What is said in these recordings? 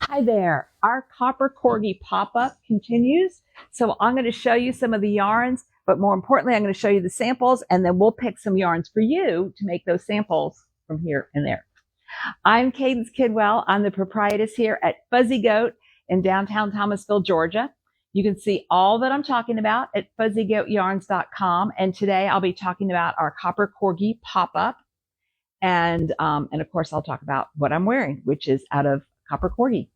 Hi there. Our Copper Corgi pop-up continues. So I'm going to show you some of the yarns, but more importantly, I'm going to show you the samples, and then we'll pick some yarns for you to make those samples from here and there. I'm Cadence Kidwell. I'm the proprietress here at Fuzzy Goat in downtown Thomasville, Georgia. You can see all that I'm talking about at fuzzygoatyarns.com. And today I'll be talking about our Copper Corgi pop-up. And of course, I'll talk about what I'm wearing, which is out of Copper Corgi.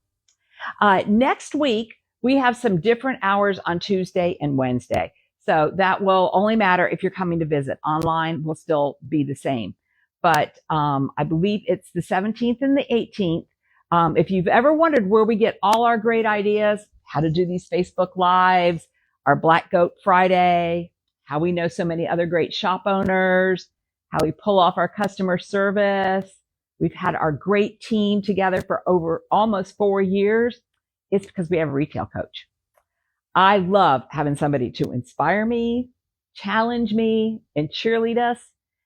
Next week, we have some different hours on Tuesday and Wednesday. So that will only matter if you're coming to visit. Online will still be the same. But I believe it's the 17th and the 18th. If you've ever wondered where we get all our great ideas, how to do these Facebook Lives, our Black Goat Friday, how we know so many other great shop owners, how we pull off our customer service, we've had our great team together for over almost 4 years. It's because we have a retail coach. I love having somebody to inspire me, challenge me, and cheerlead us.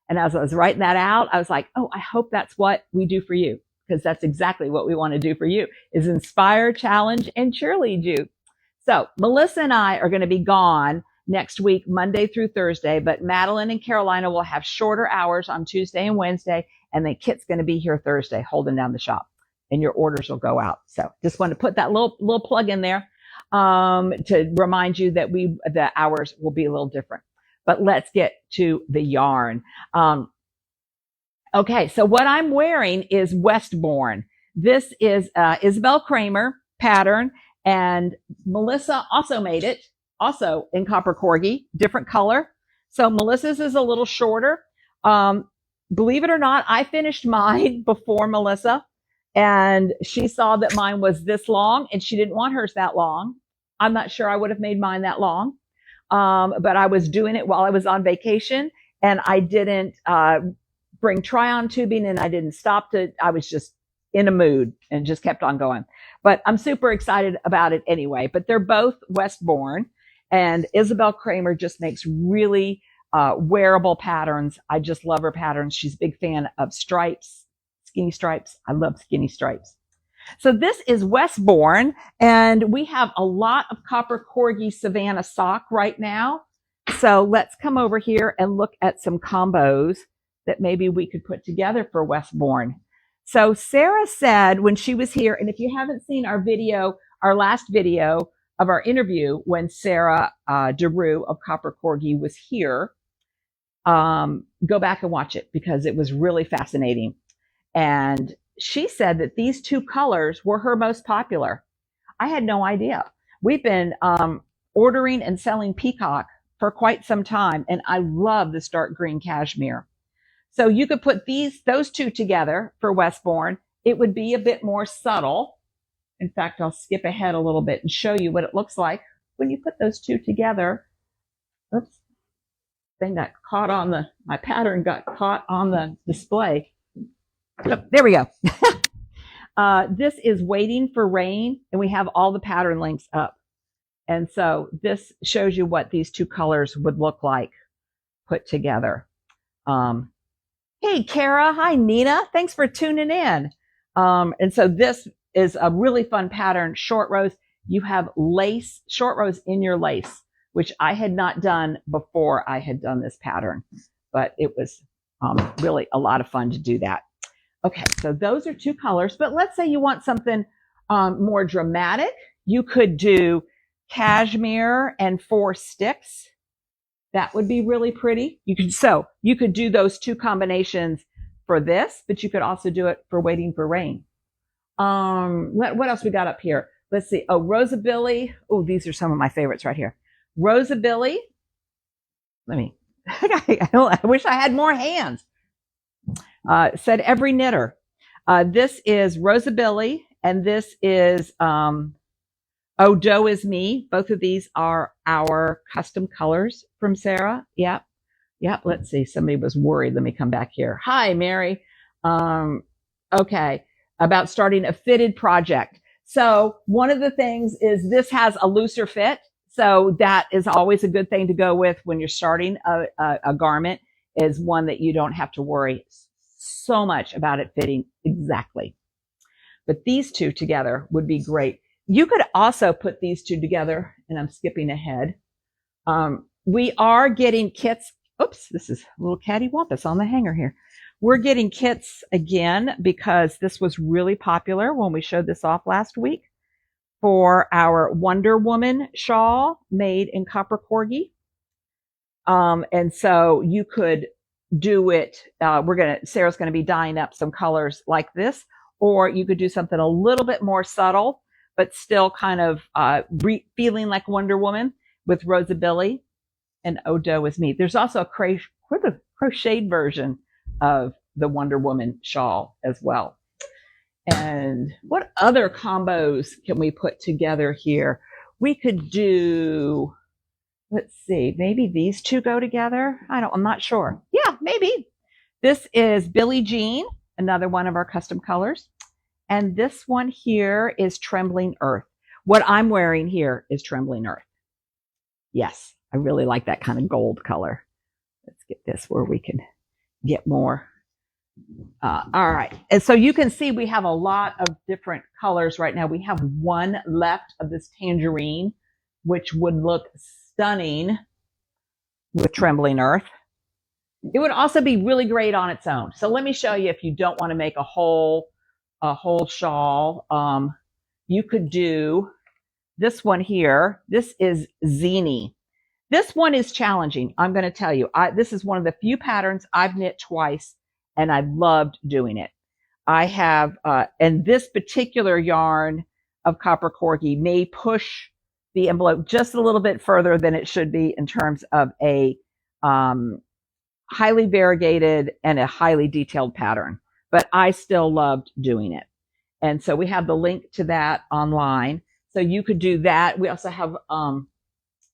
And as I was writing that out, I was like, oh, I hope that's what we do for you, because that's exactly what we want to do for you, is inspire, challenge, and cheerlead you. So Melissa and I are going to be gone next week, Monday through Thursday, but Madeline and Carolina will have shorter hours on Tuesday and Wednesday, and then Kit's going to be here Thursday holding down the shop, and your orders will go out. So just want to put that little plug in there to remind you that the hours will be a little different. But let's get to the yarn. Okay, so what I'm wearing is Westbourne. This is Isabel Kramer pattern, and Melissa also made it, also in Copper Corgi, different color. So Melissa's is a little shorter. Believe it or not, I finished mine before Melissa, and she saw that mine was this long, and she didn't want hers that long. I'm not sure I would have made mine that long, but I was doing it while I was on vacation, and I didn't bring try-on tubing, and I didn't stop I was just in a mood and just kept on going. But I'm super excited about it anyway. But they're both Westbourne, and Isabel Kramer just makes really wearable patterns. I just love her patterns. She's a big fan of stripes, skinny stripes. I love skinny stripes. So this is Westbourne, and we have a lot of Copper Corgi Savannah sock right now. So let's come over here and look at some combos that maybe we could put together for Westbourne. So Sarah said when she was here, and if you haven't seen our video, our last video of our interview when Sarah DeRue of Copper Corgi was here, go back and watch it because it was really fascinating. And she said that these two colors were her most popular. I had no idea. We've been ordering and selling peacock for quite some time, and I love this dark green cashmere. So you could put those two together for Westbourne. It would be a bit more subtle. In fact, I'll skip ahead a little bit and show you what it looks like when you put those two together. Oops, thing got caught on my pattern got caught on the display. Oh, there we go. This is Waiting for Rain, and we have all the pattern links up. And so this shows you what these two colors would look like put together. Hey, Kara. Hi, Nina. Thanks for tuning in. And so this is a really fun pattern, short rows. You have lace, short rows in your lace, which I had not done before I had done this pattern, but it was really a lot of fun to do that. Okay, so those are two colors, but let's say you want something more dramatic. You could do cashmere and 4 sticks. That would be really pretty. You could do those two combinations for this, but you could also do it for Waiting for Rain. What else we got up here? Let's see. Oh, Rosabilly. Oh, these are some of my favorites right here. Rosabilly. I wish I had more hands. Said every knitter. This is Rosabilly, and this is Oh, Doe is Me. Both of these are our custom colors from Sarah. Yep. Let's see. Somebody was worried. Let me come back here. Hi, Mary. Okay. About starting a fitted project. So one of the things is this has a looser fit. So that is always a good thing to go with when you're starting a garment, is one that you don't have to worry so much about it fitting exactly. but these two together would be great. You could also put these two together, and I'm skipping ahead. We are getting kits. Oops, this is a little cattywampus on the hanger here. We're getting kits again because this was really popular when we showed this off last week for our Wonder Woman shawl made in copper corgi. And so you could do it. Sarah's going to be dyeing up some colors like this, or you could do something a little bit more subtle, but still kind of feeling like Wonder Woman with Rosabilly and Odo is me. There's also a crocheted version of the Wonder Woman shawl as well. And what other combos can we put together here? We could do, let's see, maybe these two go together. I'm not sure. Yeah, maybe. This is Billie Jean, another one of our custom colors. And this one here is Trembling Earth. What I'm wearing here is Trembling Earth. Yes, I really like that kind of gold color. Let's get this where we can get more. All right. And so you can see we have a lot of different colors right now. We have one left of this tangerine, which would look stunning with Trembling Earth. It would also be really great on its own. So let me show you if you don't want to make a whole shawl. You could do this one here. This is Zini. This one is challenging. I'm going to tell you, this is one of the few patterns I've knit twice, and I loved doing it. I have, and this particular yarn of copper corgi may push the envelope just a little bit further than it should be in terms of a highly variegated and a highly detailed pattern, but I still loved doing it. And so we have the link to that online. So you could do that. We also have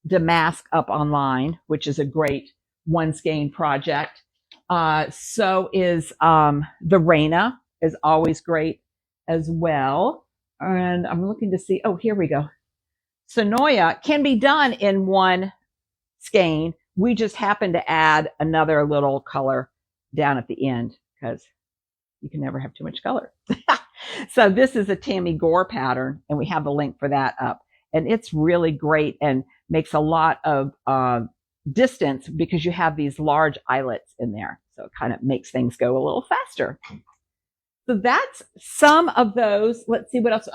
Damask up online, which is a great one skein project. So is the Reina is always great as well. And I'm looking to see, oh, here we go. Sonoya can be done in one skein. We just happen to add another little color down at the end because you can never have too much color. So this is a Tammy Gore pattern, and we have the link for that up. And it's really great and makes a lot of distance because you have these large eyelets in there. So it kind of makes things go a little faster. So that's some of those. Let's see what else.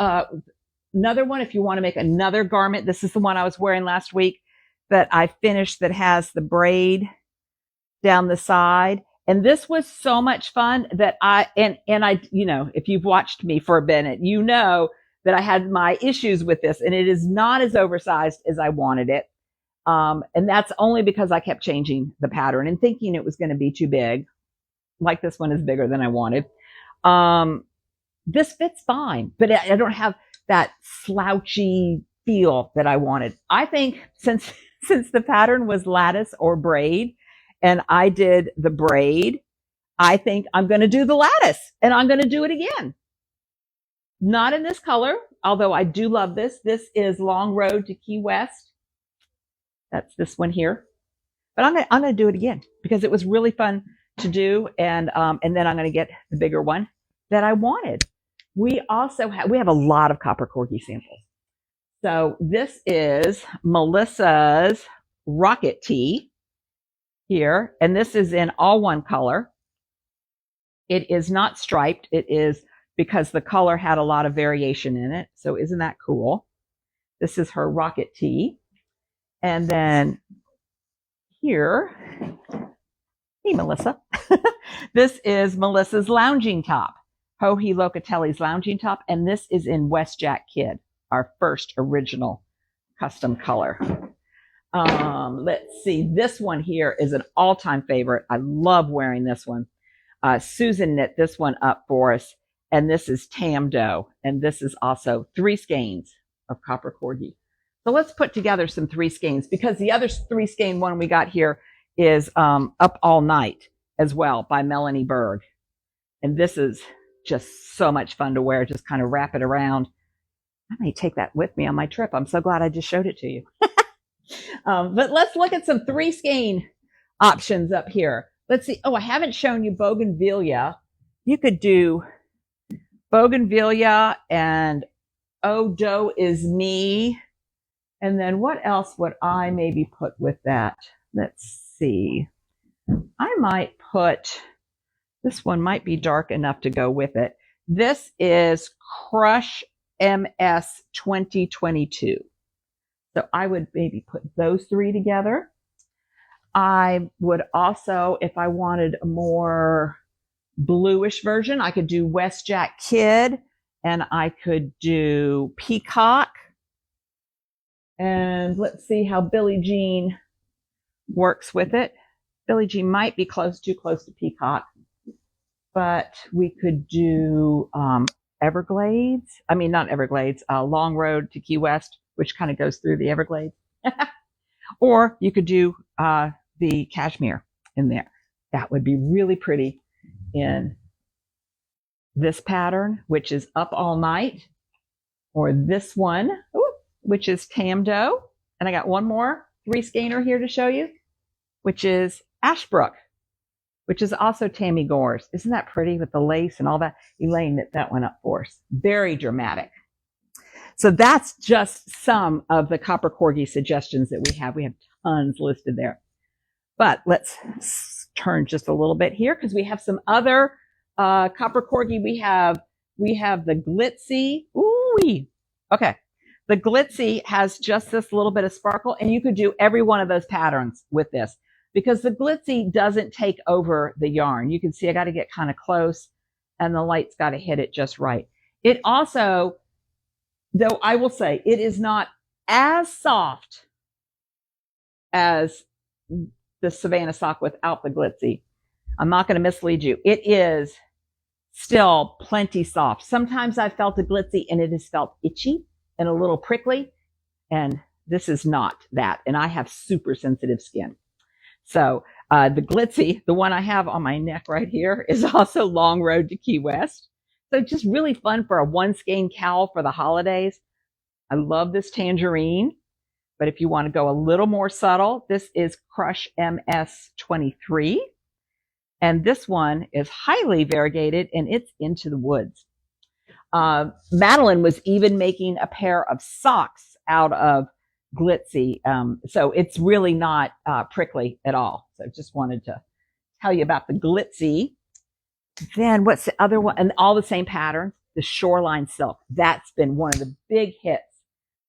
Another one, if you want to make another garment, this is the one I was wearing last week that I finished that has the braid down the side. And this was so much fun that I, you know, if you've watched me for a minute, you know that I had my issues with this, and it is not as oversized as I wanted it. And that's only because I kept changing the pattern and thinking it was going to be too big. Like this one is bigger than I wanted. This fits fine, but I don't have that slouchy feel that I wanted. I think since the pattern was lattice or braid and I did the braid, I think I'm going to do the lattice and I'm going to do it again. Not in this color, although I do love this. This is Long Road to Key West. That's this one here. But I'm going to do it again because it was really fun to do. And then I'm going to get the bigger one that I wanted. We also have a lot of copper corgi samples. So this is Melissa's Rocket Tee here. And this is in all one color. It is not striped. It is because the color had a lot of variation in it. So isn't that cool? This is her Rocket Tee. And then here, hey, Melissa. This is Melissa's lounging top, Joji Locatelli's lounging top. And this is in West Jack Kid, our first original custom color. Let's see. This one here is an all-time favorite. I love wearing this one. Susan knit this one up for us. And this is Tamdo. And this is also 3 skeins of copper corgi. So let's put together some 3 skeins because the other 3 skein one we got here is Up All Night as well by Melanie Berg. And this is just so much fun to wear. Just kind of wrap it around. I may take that with me on my trip. I'm so glad I just showed it to you. But let's look at some 3 skein options up here. Let's see. Oh, I haven't shown you bougainvillea. You could do bougainvillea and oh, dough is me. And then what else would I maybe put with that? Let's see. I might put, this one might be dark enough to go with it. This is Crush MS 2022. So I would maybe put those three together. I would also, if I wanted a more bluish version, I could do Westjack Kid, and I could do Peacock. And let's see how Billie Jean works with it. Billie Jean might be too close to Peacock, but we could do Everglades. I mean, not Everglades, Long Road to Key West, which kind of goes through the Everglades. Or you could do the cashmere in there. That would be really pretty in this pattern, which is Up All Night, or this one, which is Tamdo. And I got one more 3-skeiner here to show you, which is Ashbrook, which is also Tammy Gore's. Isn't that pretty with the lace and all that? Elaine knit that one up for us. Very dramatic. So that's just some of the Copper Corgi suggestions that we have. We have tons listed there. But let's turn just a little bit here because we have some other Copper Corgi. We have the Glitzy. Ooh, okay. The Glitzy has just this little bit of sparkle, and you could do every one of those patterns with this because the Glitzy doesn't take over the yarn. You can see I got to get kind of close, and the light's got to hit it just right. It also, though I will say, it is not as soft as the Savannah sock without the Glitzy. I'm not going to mislead you. It is still plenty soft. Sometimes I've felt a Glitzy and it has felt itchy and a little prickly, and this is not that. And I have super sensitive skin. So the Glitzy, the one I have on my neck right here, is also Long Road to Key West. So just really fun for a 1-skein cowl for the holidays. I love this tangerine. But if you want to go a little more subtle, this is Crush MS 23. And this one is highly variegated, and it's Into the Woods. Madeline was even making a pair of socks out of Glitzy. So it's really not prickly at all. So just wanted to tell you about the Glitzy. Then what's the other one? And all the same patterns, the Shoreline Silk. That's been one of the big hits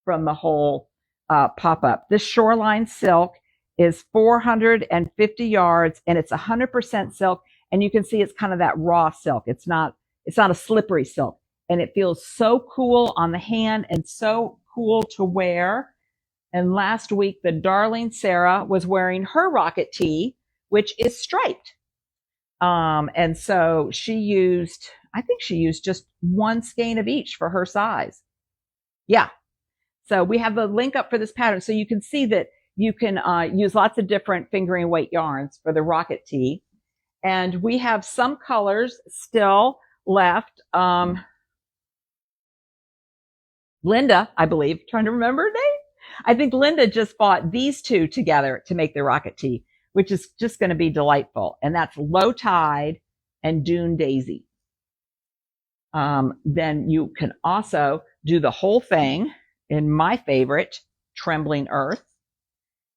from the whole pop-up. This Shoreline Silk is 450 yards, and it's 100% silk. And you can see it's kind of that raw silk. It's not a slippery silk. And it feels so cool on the hand and so cool to wear. And last week, the darling Sarah was wearing her rocket tee, which is striped. And so I think she used just 1 skein of each for her size. Yeah. So we have the link up for this pattern. So you can see that you can use lots of different fingering weight yarns for the rocket tee. And we have some colors still left. Linda, I believe, trying to remember her name. I think Linda just bought these two together to make the rocket tee, which is just going to be delightful. And that's Low Tide and Dune Daisy. Then you can also do the whole thing in my favorite, Trembling Earth.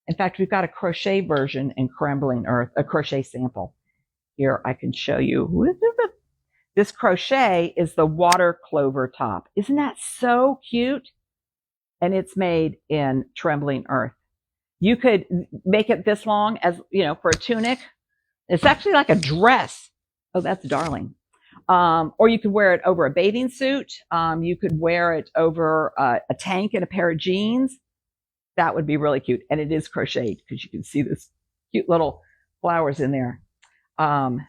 In fact, we've got a crochet version in Trembling Earth, a crochet sample. Here I can show you. This crochet is the water clover top. Isn't that so cute? And it's made in Trembling Earth. You could make it this long as, for a tunic. It's actually like a dress. Oh, that's darling. Or you could wear it over a bathing suit. You could wear it over a tank and a pair of jeans. That would be really cute. And it is crocheted because you can see this cute little flowers in there. And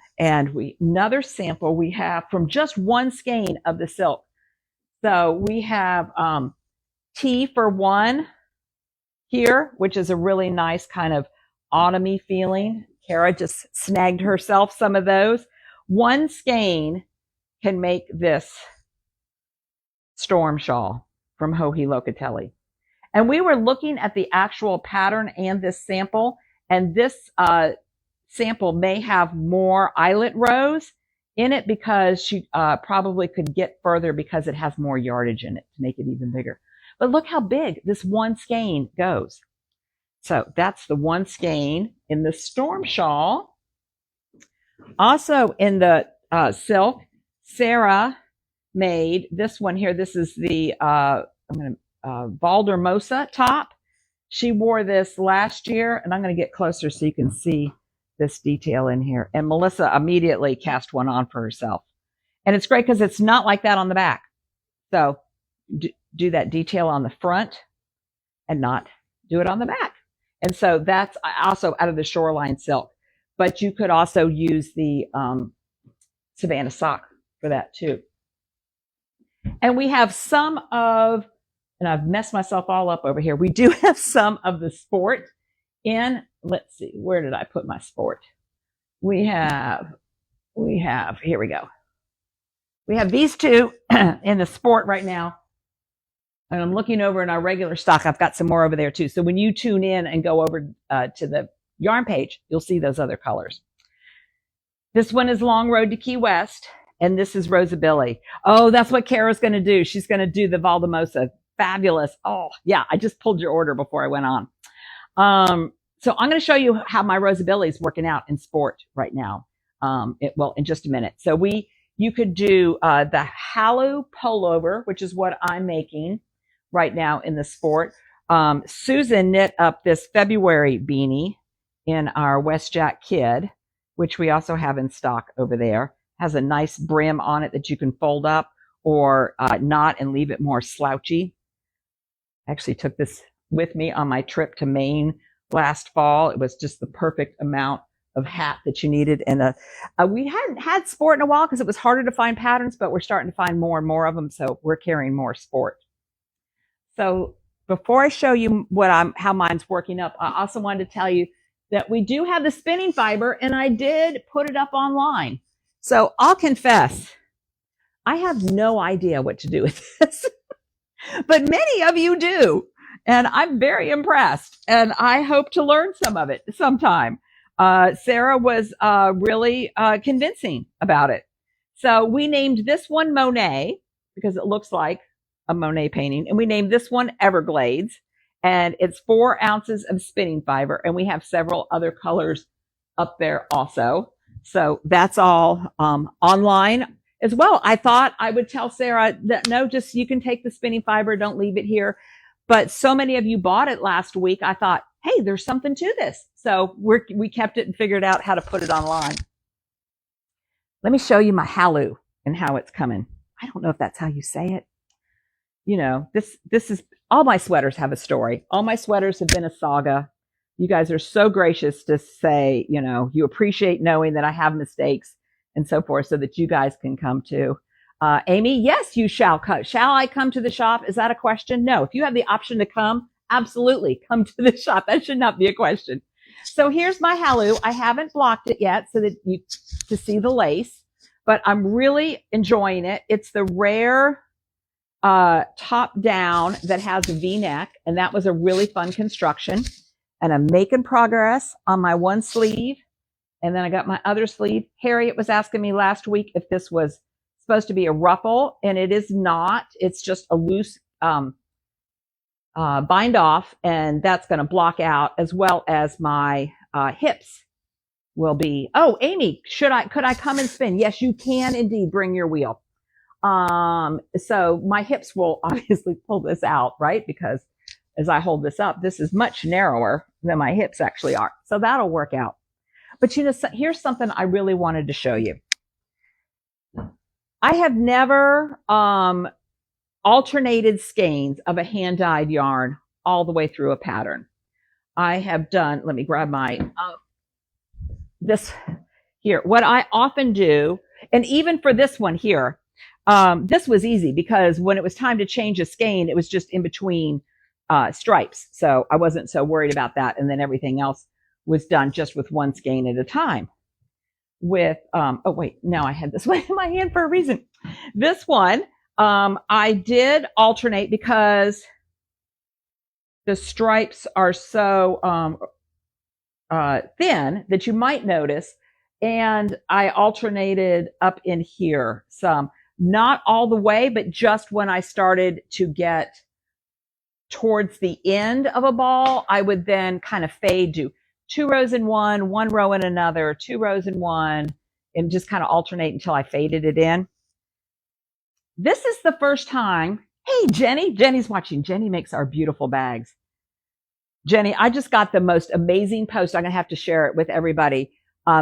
another sample we have from just 1 skein of the silk. So we have Tea for One here, which is a really nice kind of autumny feeling. Kara just snagged herself some of those. 1 skein can make this storm shawl from Joji Locatelli. And we were looking at the actual pattern and this sample, and this sample may have more eyelet rows in it because she probably could get further because it has more yardage in it to make it even bigger. But look how big this one skein goes. So that's the one skein in the storm shawl. Also in the silk, Sarah made this one here. This is the Valdermosa top. She wore this last year, and I'm going to get closer so you can see this detail in here. And Melissa immediately cast one on for herself. And it's great because it's not like that on the back. So do that detail on the front and not do it on the back. And so that's also out of the Shoreline silk. But you could also use the Savannah sock for that too. And we have some of, and I've messed myself all up over here. We do have some of the sport in, let's see, where did I put my sport? We have, here we go. We have these two in the sport right now. And I'm looking over in our regular stock. I've got some more over there too. So when you tune in and go over to the yarn page, you'll see those other colors. This one is Long Road to Key West, and this is Rosabili. Oh, that's what Kara's going to do. She's going to do the Valdermosa. Fabulous. Oh, yeah, I just pulled your order before I went on. So I'm going to show you how my Rosabili is working out in sport right now. Well, in just a minute. So you could do the Halo pullover, which is what I'm making right now in the sport. Susan knit up this February beanie in our WestJack Kid, which we also have in stock over there. Has a nice brim on it that you can fold up or knot and leave it more slouchy. I actually took this with me on my trip to Maine last fall. It was just the perfect amount of hat that you needed. And we hadn't had sport in a while because it was harder to find patterns, but we're starting to find more and more of them. So we're carrying more sport. So before I show you how mine's working up, I also wanted to tell you that we do have the spinning fiber, and I did put it up online. So I'll confess, I have no idea what to do with this, but many of you do. And I'm very impressed, and I hope to learn some of it sometime. Sarah was really convincing about it. So we named this one Monet because it looks like a Monet painting, and we named this one Everglades, and it's 4 ounces of spinning fiber, and we have several other colors up there also. So that's all online as well. I thought I would tell Sarah that no, just you can take the spinning fiber, don't leave it here. But so many of you bought it last week. I thought, hey, there's something to this. So we kept it and figured out how to put it online. Let me show you my Halu and how it's coming. I don't know if that's how you say it. You know, this is, all my sweaters have a story. All my sweaters have been a saga. You guys are so gracious to say, you know, you appreciate knowing that I have mistakes and so forth so that you guys can come too. Amy, yes, you shall come. Shall I come to the shop? Is that a question? No. If you have the option to come, absolutely come to the shop. That should not be a question. So here's my Halu. I haven't blocked it yet so that you to see the lace, but I'm really enjoying it. It's the rare top down that has a V-neck, and that was a really fun construction. And I'm making progress on my one sleeve, and then I got my other sleeve. Harriet was asking me last week if this was supposed to be a ruffle, and it is not. It's just a loose bind off, and that's going to block out, as well as my hips will be. Oh, Amy, could I come and spin? Yes, you can indeed bring your wheel. So my hips will obviously pull this out, right? Because as I hold this up, this is much narrower than my hips actually are. So that'll work out. But you know, here's something I really wanted to show you. I have never alternated skeins of a hand-dyed yarn all the way through a pattern. I have done, let me grab my, this here. What I often do, and even for this one here, this was easy because when it was time to change a skein, it was just in between stripes. So I wasn't so worried about that. And then everything else was done just with one skein at a time. With, oh wait, now I had this one in my hand for a reason. This one, I did alternate because the stripes are so thin that you might notice and I alternated up in here some, not all the way, but just when I started to get towards the end of a ball, I would then kind of fade to 2 rows in one row in another, 2 rows in one, and just kind of alternate until I faded it in. This is the first time. Hey, Jenny. Jenny's watching. Jenny makes our beautiful bags. Jenny, I just got the most amazing post. I'm going to have to share it with everybody.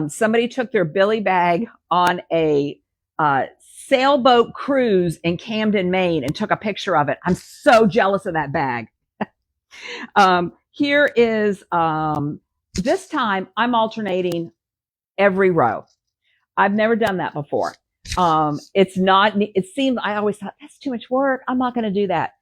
Somebody took their Billy bag on a sailboat cruise in Camden, Maine, and took a picture of it. I'm so jealous of that bag. Here is, this time I'm alternating every row. I've never done that before. It seemed, I always thought that's too much work. I'm not going to do that.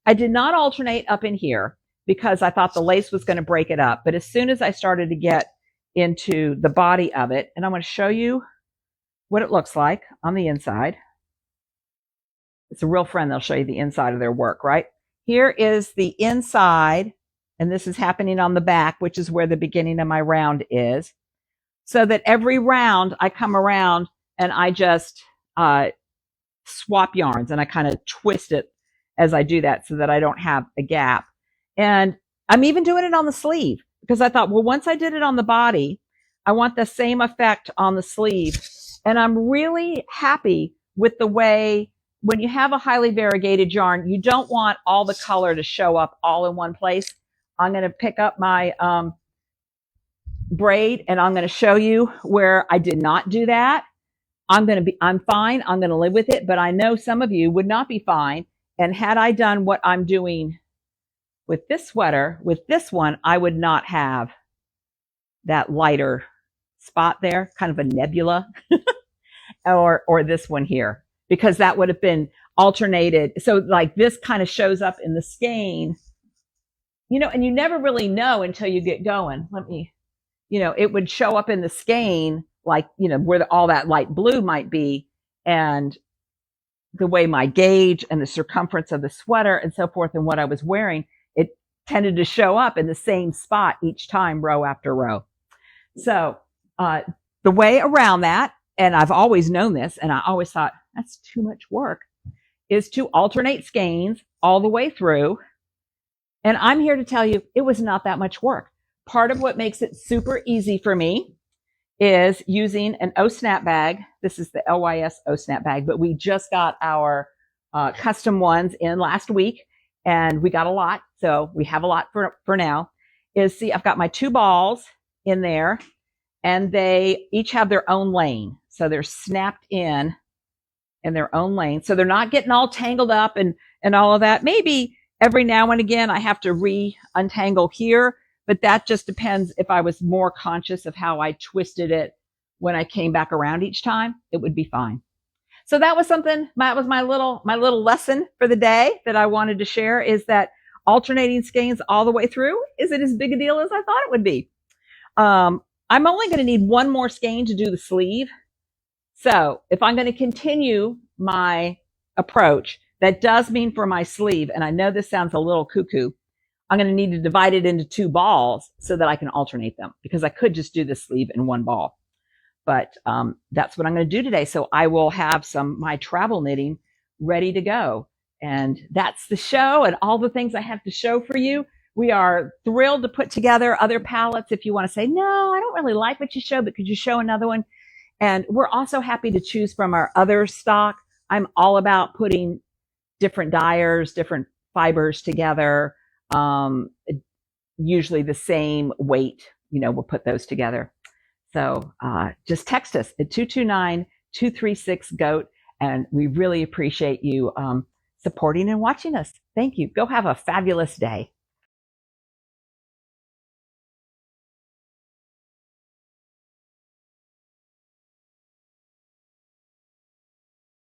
I did not alternate up in here because I thought the lace was going to break it up. But as soon as I started to get into the body of it, and I'm going to show you what it looks like on the inside. It's a real friend. They'll show you the inside of their work, right? Here is the inside, and this is happening on the back, which is where the beginning of my round is. So that every round I come around and I just swap yarns, and I kind of twist it as I do that so that I don't have a gap. And I'm even doing it on the sleeve because I thought, well, once I did it on the body, I want the same effect on the sleeve. And I'm really happy with the way, when you have a highly variegated yarn, you don't want all the color to show up all in one place. I'm going to pick up my braid, and I'm going to show you where I did not do that. I'm fine. I'm going to live with it, but I know some of you would not be fine. And had I done what I'm doing with this sweater, with this one, I would not have that lighter spot there, kind of a nebula, or this one here, because that would have been alternated. So like this kind of shows up in the skein, and you never really know until you get going. It would show up in the skein, like, where all that light blue might be, and the way my gauge and the circumference of the sweater and so forth and what I was wearing, it tended to show up in the same spot each time, row after row. So the way around that, and I've always known this, and I always thought that's too much work, is to alternate skeins all the way through. And I'm here to tell you it was not that much work. Part of what makes it super easy for me is using an O-snap bag. This is the LYS O-snap bag, but we just got our custom ones in last week, and we got a lot. So we have a lot for now. See, I've got my 2 balls in there, and they each have their own lane. So they're snapped in their own lane. So they're not getting all tangled up and all of that. Maybe every now and again I have to untangle here, but that just depends. If I was more conscious of how I twisted it when I came back around each time, it would be fine. So that was my little lesson for the day that I wanted to share, is that alternating skeins all the way through isn't as big a deal as I thought it would be. I'm only going to need one more skein to do the sleeve. So if I'm going to continue my approach, that does mean for my sleeve, and I know this sounds a little cuckoo, I'm going to need to divide it into 2 balls so that I can alternate them, because I could just do the sleeve in 1 ball. But that's what I'm going to do today. So I will have my travel knitting ready to go. And that's the show and all the things I have to show for you. We are thrilled to put together other palettes. If you want to say, no, I don't really like what you showed, but could you show another one? And we're also happy to choose from our other stock. I'm all about putting different dyers, different fibers together. Usually the same weight, we'll put those together. So just text us at 229-236-GOAT, and we really appreciate you supporting and watching us. Thank you. Go have a fabulous day.